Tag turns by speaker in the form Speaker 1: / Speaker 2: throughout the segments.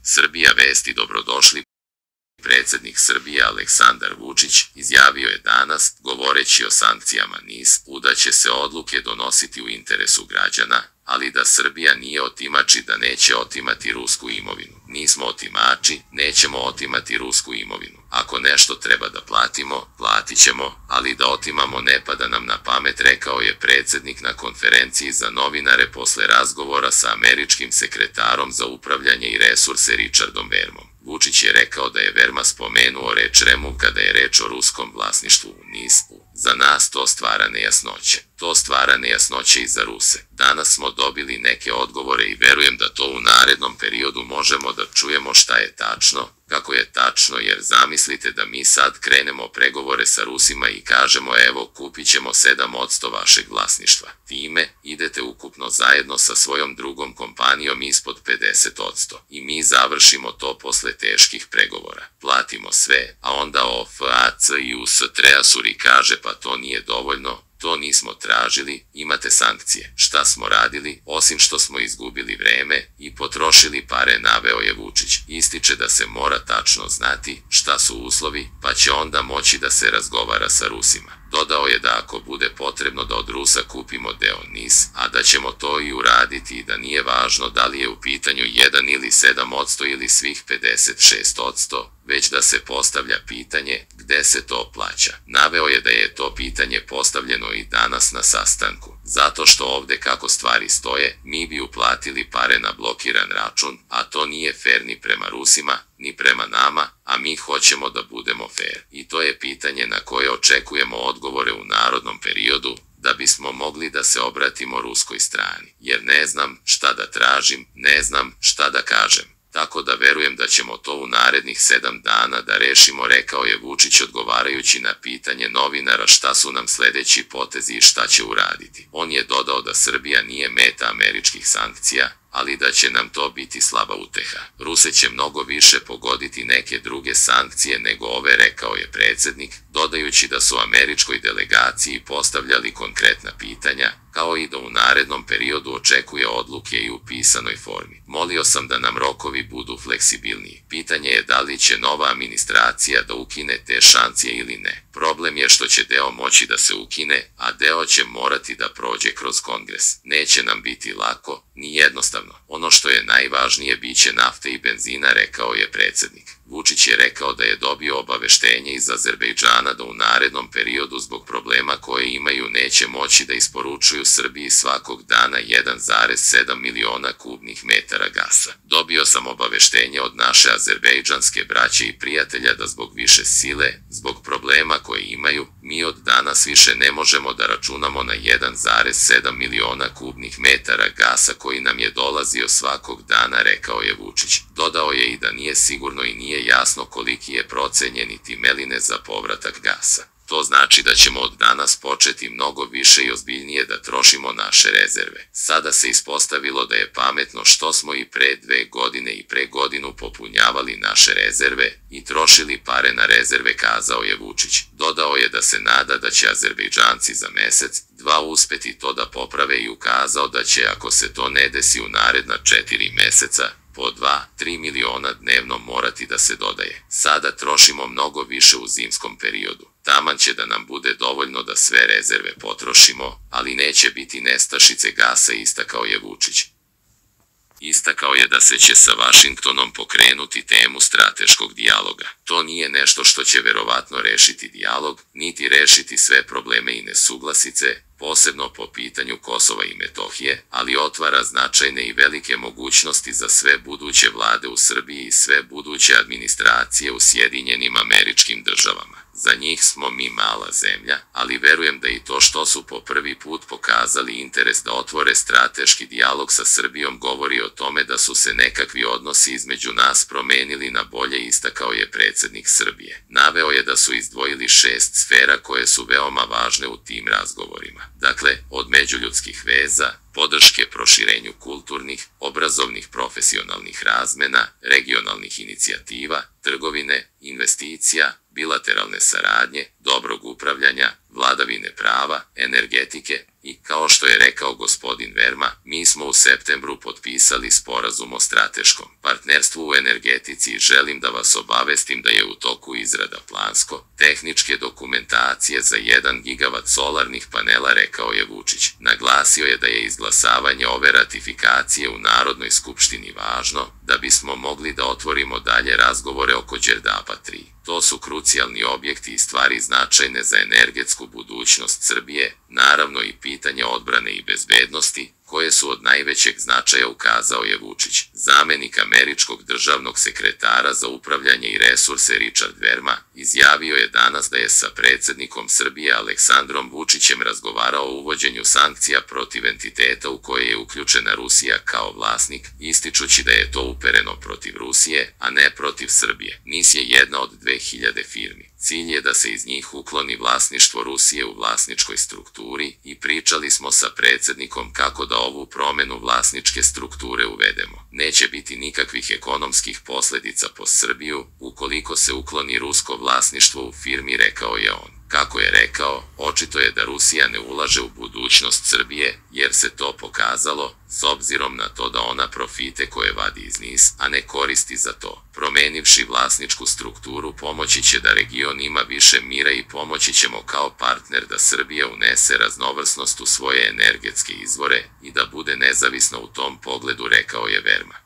Speaker 1: Srbija vesti dobrodošli. Predsjednik Srbije Aleksandar Vučić izjavio je danas, govoreći o sankcijama NIS-u, da će se odluke donositi u interesu građana, ali da Srbija nije otimač i da neće otimati rusku imovinu. Nismo otimači, nećemo otimati rusku imovinu. Ako nešto treba da platimo, platit ćemo, ali da otimamo ne pada nam na pamet, rekao je predsjednik na konferenciji za novinare posle razgovora sa američkim sekretarom za upravljanje i resurse Richardom Vermom. Vučić je rekao da je Verma spomenuo reč Remu kada je reč o ruskom vlasništvu u NIS-u. Za nas to stvara nejasnoće. To stvara nejasnoće i za Ruse. Danas smo dobili neke odgovore i verujem da to u narednom periodu možemo da čujemo šta je tačno, kako je tačno, jer zamislite da mi sad krenemo pregovore sa Rusima i kažemo evo kupit ćemo 7% vašeg vlasništva. Time idete ukupno zajedno sa svojom drugom kompanijom ispod 50% i mi završimo to posle teških pregovora. Platimo sve, a onda OFAC i US-Treasuri kaže pa to nije dovoljno, to nismo tražili, imate sankcije. Šta smo radili, osim što smo izgubili vreme i potrošili pare, naveo je Vučić. Ističe da se mora tačno znati šta su uslovi, pa će onda moći da se razgovara sa Rusima. Dodao je da ako bude potrebno da od Rusa kupimo deo NIS, a da ćemo to i uraditi i da nije važno da li je u pitanju 1 ili 7% ili svih 56%, već da se postavlja pitanje gde se to plaća. Naveo je da je to pitanje postavljeno i danas na sastanku, zato što ovde kako stvari stoje, mi bi uplatili pare na blokiran račun, a to nije fer ni prema Rusima, ni prema nama, a mi hoćemo da budemo fer. I to je pitanje na koje očekujemo odgovore u narednom periodu, da bismo mogli da se obratimo ruskoj strani. Jer ne znam šta da tražim, ne znam šta da kažem. Tako da verujem da ćemo to u narednih 7 dana da rešimo, rekao je Vučić odgovarajući na pitanje novinara šta su nam sledeći potezi i šta će uraditi. On je dodao da Srbija nije meta američkih sankcija, ali da će nam to biti slaba uteha. Ruse će mnogo više pogoditi neke druge sankcije nego ove, rekao je predsjednik, dodajući da su američkoj delegaciji postavljali konkretna pitanja, kao i da u narednom periodu očekuje odluke i u pisanoj formi. Molio sam da nam rokovi budu fleksibilniji. Pitanje je da li će nova administracija da ukine te sankcije ili ne. Problem je što će deo moći da se ukine, a deo će morati da prođe kroz kongres. Neće nam biti lako, ni jednostavno. Ono što je najvažnije biće nafte i benzina, rekao je predsjednik. Vučić je rekao da je dobio obaveštenje iz Azerbejdžana da u narednom periodu zbog problema koje imaju neće moći da isporučuju Srbiji svakog dana 1,7 miliona kubnih metara gasa. Dobio sam obaveštenje od naše azerbejdžanske braće i prijatelja da zbog više sile, zbog problema koje imaju, mi od danas više ne možemo da računamo na 1,7 miliona kubnih metara gasa koji nam je dolazio svakog dana, rekao je Vučić. Dodao je i da nije sigurno i nije jasno koliki je procenjeni timeline za povratak gasa. To znači da ćemo od danas početi mnogo više i ozbiljnije da trošimo naše rezerve. Sada se ispostavilo da je pametno što smo i pre 2 godine i pre godinu popunjavali naše rezerve i trošili pare na rezerve, kazao je Vučić. Dodao je da se nada da će Azerbejdžanci za mesec, 2 uspeti to da poprave i ukazao da će, ako se to ne desi u naredna 4 meseca, po 2-3 miliona dnevno morati da se dodaje. Sada trošimo mnogo više u zimskom periodu. Taman će da nam bude dovoljno da sve rezerve potrošimo, ali neće biti nestašice gasa, istakao je Vučić. Istakao je da se će sa Vašingtonom pokrenuti temu strateškog dijaloga. To nije nešto što će verovatno rešiti dijalog, niti rešiti sve probleme i nesuglasice, posebno po pitanju Kosova i Metohije, ali otvara značajne i velike mogućnosti za sve buduće vlade u Srbiji i sve buduće administracije u Sjedinjenim Američkim Državama. Za njih smo mi mala zemlja, ali verujem da i to što su po prvi put pokazali interes da otvore strateški dijalog sa Srbijom govori o tome da su se nekakvi odnosi između nas promenili na bolje, istakao je predsjednik Srbije. Naveo je da su izdvojili 6 sfera koje su veoma važne u tim razgovorima. Dakle, od međuljudskih veza, podrške proširenju kulturnih, obrazovnih, profesionalnih razmena, regionalnih inicijativa, trgovine, investicija, bilateralne saradnje, dobrog upravljanja, vladavine prava, energetike i, kao što je rekao gospodin Verma, mi smo u septembru potpisali sporazum o strateškom partnerstvu u energetici i želim da vas obavestim da je u toku izrada plansko-tehničke dokumentacije za 1 gigavat solarnih panela, rekao je Vučić. Naglasio je da je izglasavanje ove ratifikacije u Narodnoj skupštini važno da bismo mogli da otvorimo dalje razgovore oko Đerdapa 3. To su krucijalni objekti i stvari značajne za energetsku budućnost Srbije, naravno i pitanje odbrane i bezbednosti, koje su od najvećeg značaja, ukazao je Vučić. Zamenik američkog državnog sekretara za upravljanje i resurse Richard Verma izjavio je danas da je sa predsjednikom Srbije Aleksandrom Vučićem razgovarao o uvođenju sankcija protiv entiteta u koje je uključena Rusija kao vlasnik, ističući da je to upereno protiv Rusije, a ne protiv Srbije. NIS je jedna od 2000 firmi. Cilj je da se iz njih ukloni vlasništvo Rusije u vlasničkoj strukturi i pričali smo sa predsjednikom kako da ovu promjenu vlasničke strukture uvedemo. Neće biti nikakvih ekonomskih posljedica po Srbiju ukoliko se ukloni rusko vlasništvo u firmi, rekao je on. Kako je rekao, očito je da Rusija ne ulaže u budućnost Srbije, jer se to pokazalo, s obzirom na to da ona profite koje vadi iz NIS, a ne koristi za to. Promenivši vlasničku strukturu pomoći će da region ima više mira i pomoći ćemo kao partner da Srbija unese raznovrsnost u svoje energetske izvore i da bude nezavisna u tom pogledu, rekao je Verma.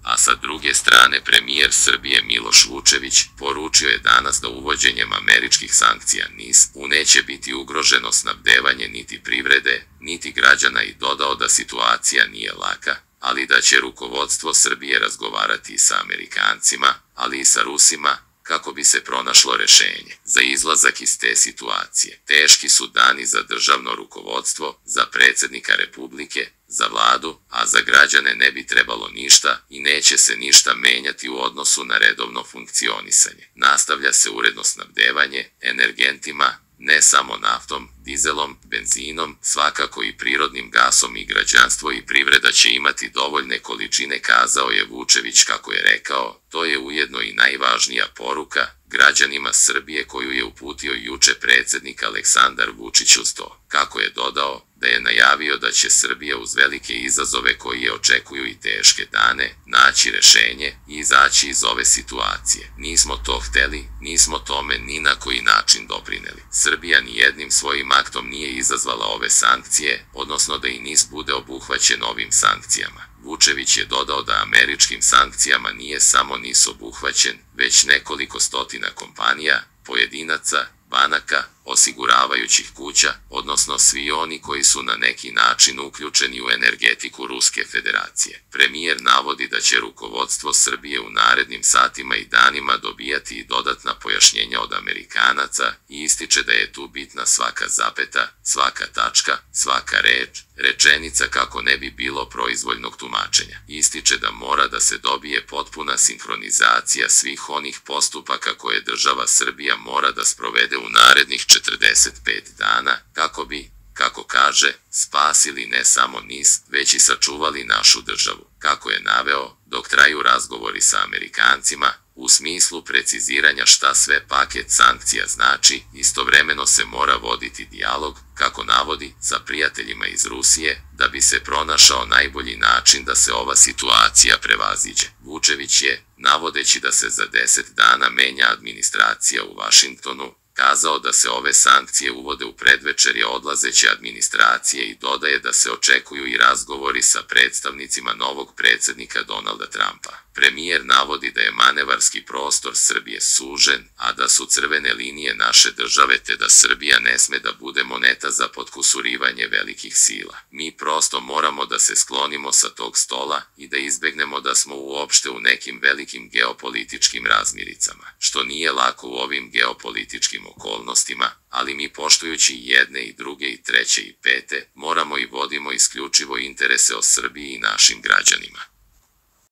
Speaker 1: A sa druge strane, premijer Srbije Miloš Vučević poručio je danas da uvođenjem američkih sankcija NIS-u neće biti ugroženo snabdevanje niti privrede, niti građana i dodao da situacija nije laka, ali da će rukovodstvo Srbije razgovarati i sa Amerikancima, ali i sa Rusima, kako bi se pronašlo rešenje za izlazak iz te situacije. Teški su dani za državno rukovodstvo, za predsjednika Republike, za vladu, a za građane ne bi trebalo ništa i neće se ništa menjati u odnosu na redovno funkcionisanje. Nastavlja se uredno snabdevanje energentima, ne samo naftom, dizelom, benzinom, svakako i prirodnim gasom i građanstvo i privreda će imati dovoljne količine, kazao je Vučević. Kako je rekao, to je ujedno i najvažnija poruka građanima Srbije koju je uputio juče predsjednik Aleksandar Vučić, uz to, kako je dodao, da je najavio da će Srbija uz velike izazove koji je očekuju i teške dane, naći rešenje i izaći iz ove situacije. Nismo to hteli, nismo tome ni na koji način doprineli. Srbija ni jednim svojim aktom nije izazvala ove sankcije, odnosno da i NIS bude obuhvaćen ovim sankcijama. Vučević je dodao da američkim sankcijama nije samo NIS obuhvaćen, već nekoliko stotina kompanija, pojedinaca, banaka, osiguravajućih kuća, odnosno svi oni koji su na neki način uključeni u energetiku Ruske federacije. Premijer navodi da će rukovodstvo Srbije u narednim satima i danima dobijati i dodatna pojašnjenja od Amerikanaca i ističe da je tu bitna svaka zapeta, svaka tačka, svaka reč, rečenica kako ne bi bilo proizvoljnog tumačenja. Ističe da mora da se dobije potpuna sinhronizacija svih onih postupaka koje država Srbija mora da sprovede u narednih 45 dana, kako bi, kako kaže, spasili ne samo NIS, već i sačuvali našu državu. Kako je naveo, dok traju razgovori sa Amerikancima, u smislu preciziranja šta sve paket sankcija znači, istovremeno se mora voditi dijalog, kako navodi, sa prijateljima iz Rusije, da bi se pronašao najbolji način da se ova situacija prevaziđe. Vučević je, navodeći da se za 10 dana menja administracija u Vašingtonu, kazao da se ove sankcije uvode u predvečerje odlazeće administracije i dodaje da se očekuju i razgovori sa predstavnicima novog predsjednika Donalda Trumpa. Premijer navodi da je manevarski prostor Srbije sužen, a da su crvene linije naše države te da Srbija ne sme da bude moneta za potkusurivanje velikih sila. Mi prosto moramo da se sklonimo sa tog stola i da izbegnemo da smo uopšte u nekim velikim geopolitičkim razmiricama, što nije lako u ovim geopolitičkim okolnostima, ali mi poštujući jedne i druge i treće i pete, moramo i vodimo isključivo interese o Srbiji i našim građanima.